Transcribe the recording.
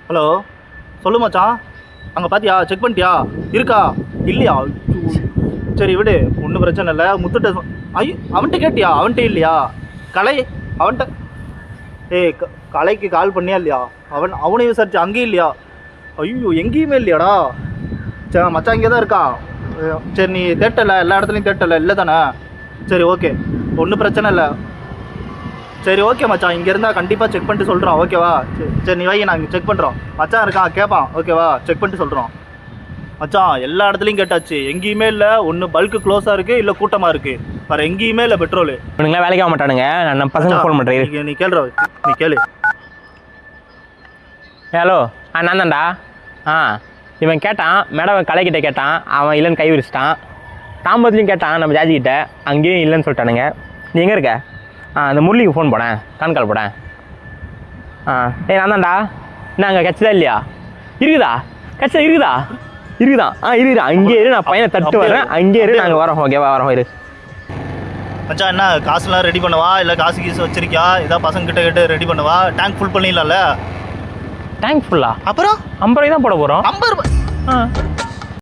Hello சொல்லு மச்சான். அங்கே பார்த்தியா, செக் பண்ணிட்டியா? இருக்கா இல்லையா? சரி விடு, ஒன்றும் பிரச்சனை இல்லை. முத்துட்ட ஐயோ அவன்கிட்ட கேட்டியா? அவன்கிட்ட இல்லையா கலை? அவன்கிட்ட கலைக்கு கால் பண்ணியா இல்லையா? அவனையும் விசாரிச்சு அங்கேயும் இல்லையா? ஐயோ எங்கேயுமே இல்லையாடா? சரி மச்சான் இங்கே தான் இருக்கா. சரி நீ தேட்டல, எல்லா இடத்துலையும் தேட்டல இல்லை தானே? சரி ஓகே, ஒன்றும் பிரச்சனை இல்லை. சரி ஓகே மச்சான், இங்கே இருந்தால் கண்டிப்பாக செக் பண்ணிட்டு சொல்கிறோம், ஓகேவா? சரி நீ வை, நாங்கள் செக் பண்ணுறோம். மச்சான் இருக்கான், கேட்பான், ஓகேவா? செக் பண்ணிட்டு சொல்கிறோம். மச்சான் எல்லா இடத்துலையும் கேட்டாச்சு, எங்கேயுமே இல்லை. ஒன்று பல்க்கு க்ளோஸாக இருக்குது, இல்லை கூட்டமாக இருக்குது. வேறு எங்கேயுமே இல்லை பெட்ரோலு. இவனுங்களாம் வேலைக்கு ஆக மாட்டானுங்க. நான் பசங்க ஃபோன் பண்ணுறேன். நீ கேள்ற, நீ கேளு. ஹலோ நான் தான்டா. இவன் கேட்டான், மேடம் கலைக்கிட்ட கேட்டான், அவன் இல்லைன்னு கை விரிச்சிட்டான். தாம்பரத்துலையும் கேட்டான் நம்ம ஜாஜிக்கிட்ட, அங்கேயும் இல்லைன்னு சொல்லிட்டானுங்க. நீ எங்கே இருக்க? அந்த முரளிக்கு ஃபோன் போனேன், கான்கால் போனேன். நான் தான்டா. என்ன அங்கே கட்சிதா இல்லையா? இருக்குதா? கட்சிதா இருக்குதா? இருக்குதா? அங்கேயே இரு, நான் பையனை தட்டு வரேன். அங்கேயே இரு, நாங்கள் வரோம், ஓகேவா? வரோம் இரு. மச்சான் என்ன காசுலாம் ரெடி பண்ணவா, இல்லை காசு கீசு வச்சிருக்கியா? ஏதாவது பசங்க கிட்ட ரெடி பண்ணவா? Tank full பண்ணிடலாம்ல? டேங்க் ஃபுல்லா? அப்புறம் 50 ரூபாய் தான் போட போகிறோம். 50 ரூபாய்?